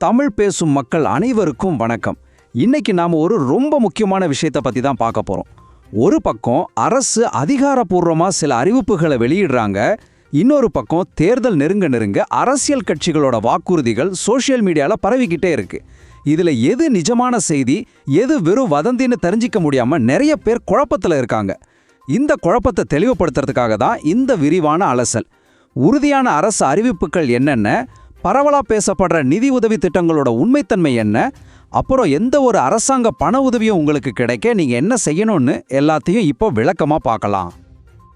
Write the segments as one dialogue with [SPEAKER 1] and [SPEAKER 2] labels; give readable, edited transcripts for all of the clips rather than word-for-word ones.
[SPEAKER 1] தமிழ் பேசும் மக்கள் அனைவருக்கும் வணக்கம். இன்னைக்கு நாம ஒரு ரொம்ப முக்கியமான விஷயத்தை பத்தி தான் பார்க்க போறோம். ஒரு பக்கம் அரசு அதிகாரப்பூர்வமா சில அறிவிப்புகளை வெளியிடுறாங்க, இன்னொரு பக்கம் தேர்தல் நெருங்க அரசியல் கட்சிகளோட வாக்குறுதிகள் சோஷியல் மீடியால பரவிக்கிட்டே இருக்கு. இதுல எது நிஜமான செய்தி, எது வெறும் வதந்தின்னு தெரிஞ்சிக்க முடியாம நிறைய பேர் குழப்பத்துல இருக்காங்க. இந்த குழப்பத்தை தெளிவுபடுத்துறதுக்காக தான் இந்த விரிவான அலசல். உறுதியான அரசு அறிவிப்புகள் என்னென்ன, பரவலா பேசப்படுற நிதி உதவி திட்டங்களோட உண்மைத்தன்மை என்ன, அப்புறம் எந்த ஒரு அரசாங்க பண உதவியும் உங்களுக்கு கிடைக்க நீங்க என்ன செய்யணும்னு எல்லாத்தையும் இப்போ விளக்கமா பார்க்கலாம்.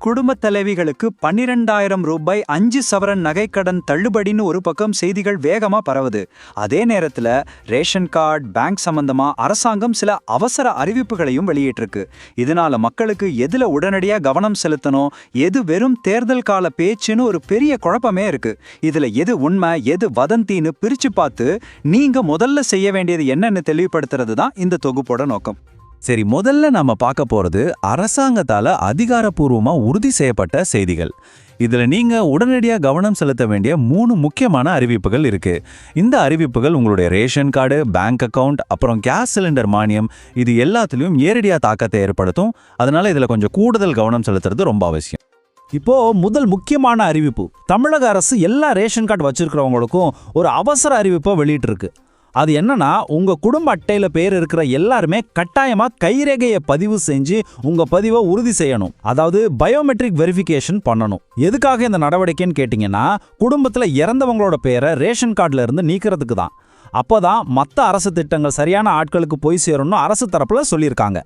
[SPEAKER 2] குடும்பத் தலைவிகளுக்கு 12,000 ரூபாய் 5 சவரன் நகைக்கடன் தள்ளுபடின்னு ஒரு பக்கம் செய்திகள் வேகமா பரவுது. அதே நேரத்துல ரேஷன் கார்டு, பேங்க் சம்பந்தமா அரசாங்கம் சில அவசர அறிவிப்புகளையும் வெளியிட்டிருக்கு. இதனால மக்களுக்கு எதுல உடனடியா கவனம் செலுத்தணும், எது வெறும் தேர்தல் கால பேச்சுன்னு ஒரு பெரிய குழப்பமே இருக்கு. இதுல எது உண்மை, எது வதந்தின்னு பிரிச்சு பார்த்து நீங்க முதல்ல செய்ய வேண்டியது என்னன்னு தெளிவுபடுத்துறது தான் இந்த தொகுப்போட நோக்கம்.
[SPEAKER 3] சரி, முதல்ல நாம பார்க்க போறது அரசாங்கத்தால அதிகாரப்பூர்வமா உறுதி செய்யப்பட்ட செய்திகள். இதுல நீங்க உடனடியா கவனம் செலுத்த வேண்டிய 3 முக்கியமான அறிவிப்புகள் இருக்கு. இந்த அறிவிப்புகள் உங்களுடைய ரேஷன் கார்டு, பேங்க் அக்கவுண்ட், அப்புறம் கேஸ் சிலிண்டர் மானியம், இது எல்லாத்துலயும் நேரடியா தாக்கத்தை ஏற்படுத்தும். அதனால இதுல கொஞ்சம் கூடுதல் கவனம் செலுத்துறது ரொம்ப அவசியம்.
[SPEAKER 4] இப்போ முதல் முக்கியமான அறிவிப்பு, தமிழக அரசு எல்லா ரேஷன் கார்டு வச்சிருக்கிறவங்களுக்கும் ஒரு அவசர அறிவிப்பை வெளியிட்டிருக்கு. அது என்னன்னா, உங்க குடும்ப அட்டையில பேர் இருக்கிற எல்லாருமே கட்டாயமா கைரேகையை பதிவு செஞ்சு உங்க பதிவை உறுதி செய்யணும். அதாவது பயோமெட்ரிக் வெரிஃபிகேஷன் பண்ணணும். எதுக்காக இந்த நடவடிக்கைன்னு கேட்டீங்கன்னா, குடும்பத்துல இறந்தவங்களோட பேரை ரேஷன் கார்டுல இருந்து நீக்கிறதுக்கு தான். அப்போதான் மற்ற அரசு திட்டங்கள் சரியான ஆட்களுக்கு போய் சேரணும்னு அரசு தரப்புல சொல்லியிருக்காங்க.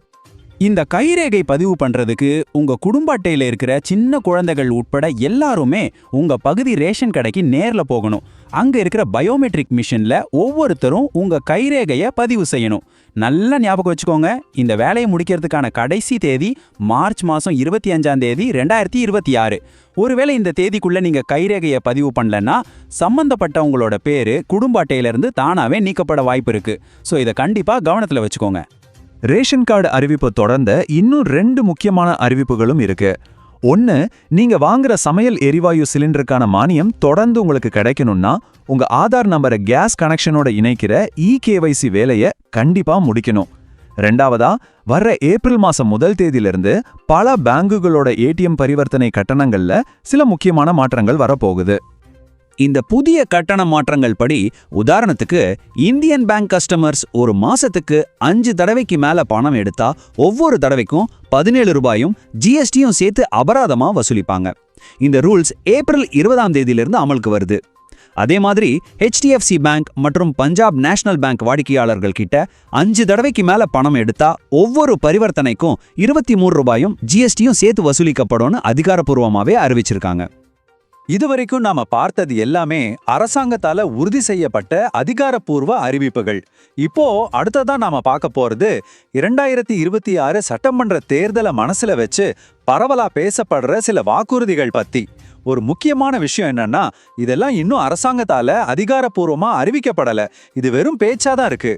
[SPEAKER 4] இந்த கைரேகை பதிவு பண்றதுக்கு உங்க குடும்ப அட்டையில இருக்கிற சின்ன குழந்தைகள் உட்பட எல்லாருமே உங்க பகுதி ரேஷன் கடைக்கு நேர்ல போகணும். அங்க இருக்கிற பயோமெட்ரிக் மிஷின்ல ஒவ்வொருத்தரும் உங்க கைரேகையை பதிவு செய்யணும். நல்லா ஞாபகம் வச்சுக்கோங்க, இந்த வேலையை முடிக்கிறதுக்கான கடைசி தேதி மார்ச் மாசம் 25ஆம் தேதி 2026. ஒருவேளை இந்த தேதிக்குள்ள நீங்க கைரேகையை பதிவு பண்ணலன்னா சம்பந்தப்பட்டவங்களோட பேரு குடும்ப அட்டையிலிருந்து தானாவே நீக்கப்பட வாய்ப்பு இருக்கு. ஸோ இதை கண்டிப்பா கவனத்துல வச்சுக்கோங்க.
[SPEAKER 3] ரேஷன் கார்டு அறிவிப்பு தொடர்ந்த இன்னும் 2 முக்கியமான அறிவிப்புகளும் இருக்கு. ஒன்று, நீங்க வாங்குற சமையல் எரிவாயு சிலிண்டருக்கான மானியம் தொடர்ந்து உங்களுக்கு கிடைக்கணும்னா உங்க ஆதார் நம்பரை கேஸ் கனெக்ஷனோட இணைக்கிற EKYC வேலையை கண்டிப்பா முடிக்கணும். ரெண்டாவதா, வர்ற ஏப்ரல் மாசம் 1 தேதியிலிருந்து பல பேங்குகளோட ATM பரிவர்த்தனை கட்டணங்கள்ல சில முக்கியமான மாற்றங்கள் வரப்போகுது.
[SPEAKER 1] இந்த புதிய கட்டண மாற்றங்கள் படி, உதாரணத்துக்கு இந்தியன் பேங்க் கஸ்டமர்ஸ் ஒரு மாசத்துக்கு 5 தடவைக்கு மேல பணம் எடுத்தா ஒவ்வொரு தடவைக்கும் 17 ரூபாயும் GSTயும் சேர்த்து அபராதமா வசூலிப்பாங்க. இந்த ரூல்ஸ் ஏப்ரல் 20ஆம் தேதியிலிருந்து அமலுக்கு வருது. அதே மாதிரி HDFC பேங்க் மற்றும் பஞ்சாப் நேஷனல் பேங்க் வாடிக்கையாளர்கள் கிட்ட 5 தடவைக்கு மேல பணம் எடுத்தா ஒவ்வொரு பரிவர்த்தனைக்கும் 23 ரூபாயும் GSTயும் சேர்த்து வசூலிக்கப்படும்னு அதிகாரப்பூர்வமாவே அறிவிச்சிருக்காங்க.
[SPEAKER 2] இதுவரைக்கும் நாம பார்த்தது எல்லாமே அரசாங்கத்தால உறுதி செய்யப்பட்ட அதிகாரப்பூர்வ அறிவிப்புகள். இப்போ அடுத்ததா நாம பார்க்க போறது 2026 சட்டமன்ற தேர்தலை மனசுல வச்சு பரவலா பேசப்படுற சில வாக்குறுதிகள் பத்தி. ஒரு முக்கியமான விஷயம் என்னன்னா, இதெல்லாம் இன்னும் அரசாங்கத்தால அதிகாரப்பூர்வமா அறிவிக்கப்படல. இது வெறும் பேச்சாதான் இருக்கு.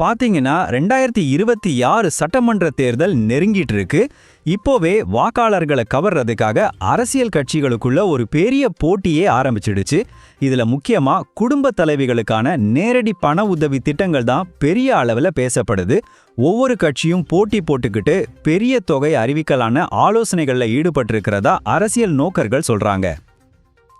[SPEAKER 4] பாத்தீங்கன்னா 2026 சட்டமன்ற தேர்தல் நெருங்கிட்டு இருக்கு. இப்போவே வாக்காளர்களை கவர்றதுக்காக அரசியல் கட்சிகளுக்குள்ள ஒரு பெரிய போட்டியே ஆரம்பிச்சிடுச்சு. இதுல முக்கியமா குடும்ப தலைவிகளுக்கான நேரடி பண உதவி திட்டங்கள் தான் பெரிய அளவில் பேசப்படுது. ஒவ்வொரு கட்சியும் போட்டி போட்டுக்கிட்டு பெரிய தொகை அறிவிக்கலான ஆலோசனைகள்ல ஈடுபட்டிருக்கிறதா அரசியல் நோக்கர்கள் சொல்றாங்க.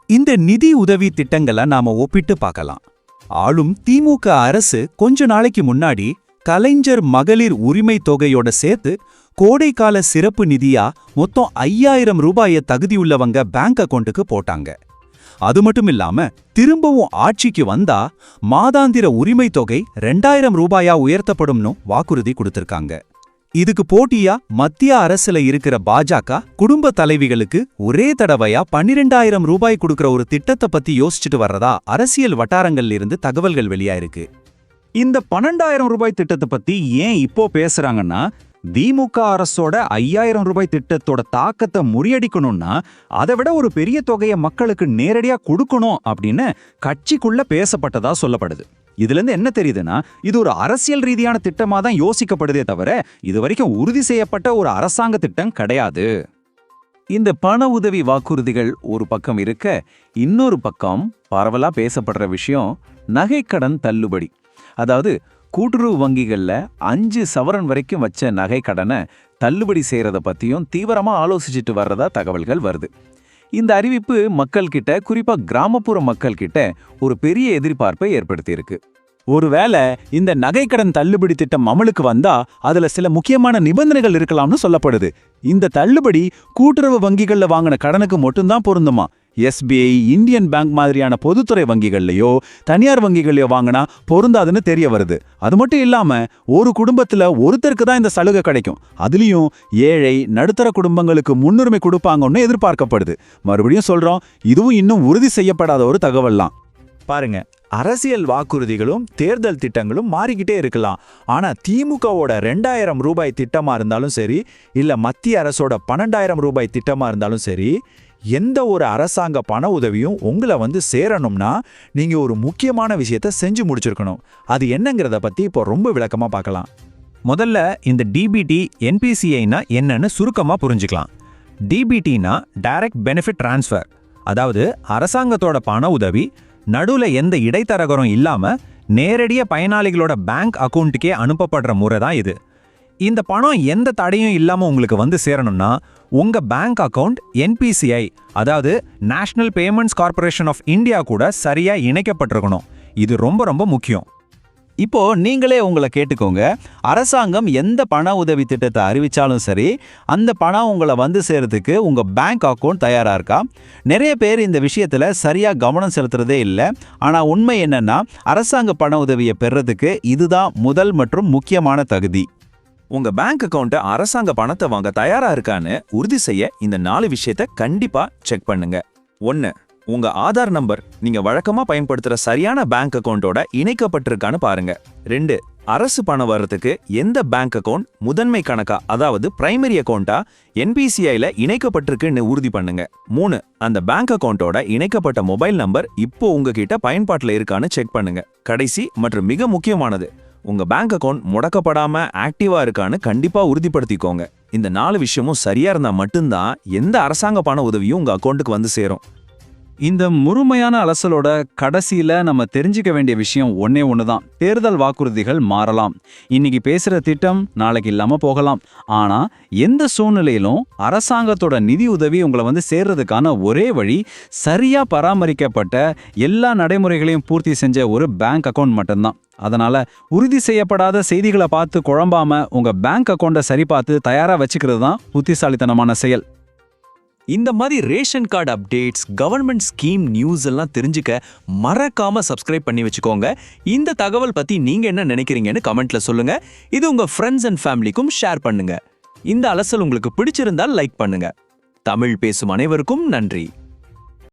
[SPEAKER 3] இந்த நிதி உதவி திட்டங்களை நாம ஒப்பிட்டு பார்க்கலாம். ஆளும் திமுக அரசு கொஞ்ச நாளைக்கு முன்னாடி கலைஞர் மகளிர் உரிமை தொகையோட சேர்த்து கோடைக்கால சிறப்பு நிதியா மொத்தம் 5,000 ரூபாயை தகுதியுள்ளவங்க பேங்க் அக்கவுண்ட்டுக்கு போட்டாங்க. அது மட்டும் இல்லாம திரும்பவும் ஆட்சிக்கு வந்தா மாதாந்திர உரிமை தொகை 2,000 ரூபாயா உயர்த்தப்படும்னு வாக்குறுதி கொடுத்திருக்காங்க. இதுக்கு போட்டியா மத்திய அரசுல இருக்கிற பாஜக குடும்ப தலைவிகளுக்கு ஒரே தடவையா 12,000 ரூபாய் கொடுக்கிற ஒரு திட்டத்தை பத்தி யோசிச்சுட்டு வர்றதா அரசியல் வட்டாரங்கள்ல இருந்து தகவல்கள் வெளியாயிருக்கு.
[SPEAKER 2] இந்த 12,000 ரூபாய் திட்டத்தை பத்தி ஏன் இப்போ பேசுறாங்கன்னா, திமுக அரசோட 5,000 ரூபாய் திட்டத்தோட தாக்கத்தை முறியடிக்கணும்னா அதை விட ஒரு பெரிய தொகையை மக்களுக்கு நேரடியா கொடுக்கணும் அப்படின்னு கட்சிக்குள்ள பேசப்பட்டதா சொல்லப்படுது. இதுல இருந்து என்ன தெரியுதுன்னா, இது ஒரு அரசியல் ரீதியான திட்டமா தான் யோசிக்கப்படுதே தவிர இது வரைக்கும் உறுதி செய்யப்பட்ட ஒரு அரசாங்க திட்டம் கிடையாது.
[SPEAKER 3] இந்த பண உதவி வாக்குறுதிகள் ஒரு பக்கம் இருக்க, இன்னொரு பக்கம் பரவலா பேசப்படுற விஷயம் நகைக்கடன் தள்ளுபடி. அதாவது கூட்டுறவு வங்கிகள்ல 5 சவரன் வரைக்கும் வச்ச நகைக்கடனை தள்ளுபடி செய்யறத பத்தியும் தீவிரமா ஆலோசிச்சுட்டு வர்றதா தகவல்கள் வருது. இந்த அறிவிப்பு மக்கள்கிட்ட, குறிப்பா கிராமப்புற மக்கள்கிட்ட ஒரு பெரிய எதிர்பார்ப்பை ஏற்படுத்தியிருக்கு.
[SPEAKER 4] ஒருவேளை இந்த நகைக்கடன் தள்ளுபடி திட்டம் அமலுக்கு வந்தா அதுல சில முக்கியமான நிபந்தனைகள் இருக்கலாம்னு சொல்லப்படுது. இந்த தள்ளுபடி கூட்டுறவு வங்கிகள்ல வாங்கின கடனுக்கு மட்டும்தான் பொருந்துமா? SBI, இந்தியன் பேங்க் மாதிரியான பொதுத்துறை வங்கிகள்லயோ தனியார் வங்கிகள்லயோ வாங்கினா பொருந்தாதுன்னு தெரிய வருது. அது மட்டும் இல்லாம ஒரு குடும்பத்துல ஒருத்தருக்கு தான் இந்த சலுகை கிடைக்கும். அதுலயும் ஏழை நடுத்தர குடும்பங்களுக்கு முன்னுரிமை கொடுப்பாங்கன்னு எதிர்பார்க்கப்படுது. மறுபடியும் சொல்றோம், இதுவும் இன்னும் உறுதி செய்யப்படாத ஒரு தகவல்லாம். பாருங்க, அரசியல் வாக்குறுதிகளும் தேர்தல் திட்டங்களும் மாறிக்கிட்டே இருக்கலாம். ஆனா திமுகவோட 2000 ரூபாய் திட்டமா இருந்தாலும் சரி, இல்ல மத்திய அரசோட 12,000 ரூபாய் திட்டமா இருந்தாலும் சரி, எந்த ஒரு அரசாங்க பண உதவியும் உங்களை சேரணும்னா நீங்க ஒரு முக்கியமான விஷயத்தை செஞ்சு முடிச்சிருக்கணும். அது என்னங்கிறத பத்தி இப்போ ரொம்ப விளக்கமா பார்க்கலாம்.
[SPEAKER 2] முதல்ல இந்த DBT NPCIனா என்னன்னு சுருக்கமா புரிஞ்சுக்கலாம். DBTனா டைரக்ட் பெனிஃபிட் டிரான்ஸ்ஃபர், அதாவது அரசாங்கத்தோட பண உதவி நடுவுல எந்த இடைத்தரகரும் இல்லாம நேரடியா பயனாளிகளோட பேங்க் அக்கவுண்ட்டுக்கே அனுப்பப்படுற முறை தான் இது. இந்த பணம் எந்த தடையும் இல்லாம உங்களுக்கு சேரணும்னா உங்க பேங்க் அக்கவுண்ட் NPCI, அதாவது national payments corporation of India கூட சரியா இணைக்கப்பட்டிருக்கணும். இது ரொம்ப ரொம்ப முக்கியம்.
[SPEAKER 4] இப்போ நீங்களே உங்களை கேட்டுக்கோங்க, அரசாங்கம் எந்த பண உதவி திட்டத்தை அறிவிச்சாலும் சரி, அந்த பணம் உங்களை சேர்றதுக்கு உங்க பேங்க் அக்கவுண்ட் தயாரா இருக்கா? நிறைய பேர் இந்த விஷயத்துல சரியா கவனம் செலுத்துறதே இல்லை. ஆனா உண்மை என்னன்னா, அரசாங்க பண உதவியை பெறறதுக்கு இதுதான் முதல் மற்றும் முக்கியமான தகுதி.
[SPEAKER 3] உங்க பேங்க் அக்கவுண்ட்டை அரசாங்க பணத்தை வாங்க தயாரா இருக்கான்னு உறுதி செய்ய இந்த 4 விஷயத்தை கண்டிப்பா செக் பண்ணுங்க. 1. உங்க ஆதார் நம்பர் நீங்க வழக்கமா பயன்படுத்துற சரியான பேங்க் அக்கவுண்டோட இணைக்கப்பட்டிருக்கான்னு பாருங்க. 2. அரசு பணம் வர்றதுக்கு எந்த பேங்க் அக்கவுண்ட் முதன்மை கணக்கா, அதாவது பிரைமரி அக்கவுண்டா NPCIல இணைக்கப்பட்டிருக்குன்னு உறுதி பண்ணுங்க. 3. அந்த பேங்க் அக்கவுண்டோட இணைக்கப்பட்ட மொபைல் நம்பர் இப்போ உங்ககிட்ட பயன்பாட்டுல இருக்கான்னு செக் பண்ணுங்க. கடைசி மற்றும் மிக முக்கியமானது, உங்க பேங்க் அக்கவுண்ட் முடக்கப்படாம ஆக்டிவா இருக்கான்னு கண்டிப்பா உறுதிப்படுத்திக்கோங்க. இந்த 4 விஷயமும் சரியா இருந்தா மட்டும்தான் எந்த அரசாங்க பண உதவியும் உங்க அக்கவுண்ட்டுக்கு சேரும்.
[SPEAKER 1] இந்த முழுமையான அலசலோட கடைசியில நம்ம தெரிஞ்சுக்க வேண்டிய விஷயம் ஒன்னே ஒண்ணுதான். தேர்தல் வாக்குறுதிகள் மாறலாம். இன்னைக்கு பேசுற திட்டம் நாளைக்கு இல்லாம போகலாம். ஆனா எந்த சூழ்நிலையிலும் அரசாங்கத்தோட நிதி உதவி உங்களை சேர்றதுக்கான ஒரே வழி சரியா பராமரிக்கப்பட்ட எல்லா நடைமுறைகளையும் பூர்த்தி செஞ்ச ஒரு பேங்க் அக்கவுண்ட் மட்டும்தான். அதனால உறுதி செய்யப்படாத செய்திகளை பார்த்து குழம்பாம உங்க பேங்க் அக்கவுண்டை சரி பார்த்து தயாரா வச்சுக்கிறது தான் புத்திசாலித்தனமான செயல்.
[SPEAKER 2] இந்த மாதிரி ration card updates, government scheme news எல்லாம் தெரிஞ்சுக்க மறக்காம சப்ஸ்கிரைப் பண்ணி வச்சுக்கோங்க. இந்த தகவல் பத்தி நீங்க என்ன நினைக்கிறீங்கன்னு கமெண்ட்ல சொல்லுங்க. இது உங்க ஃப்ரெண்ட்ஸ் அண்ட் ஃபேமிலிக்கும் ஷேர் பண்ணுங்க. இந்த அலசல் உங்களுக்கு பிடிச்சிருந்தால் லைக் பண்ணுங்க. தமிழ் பேசும் அனைவருக்கும் நன்றி.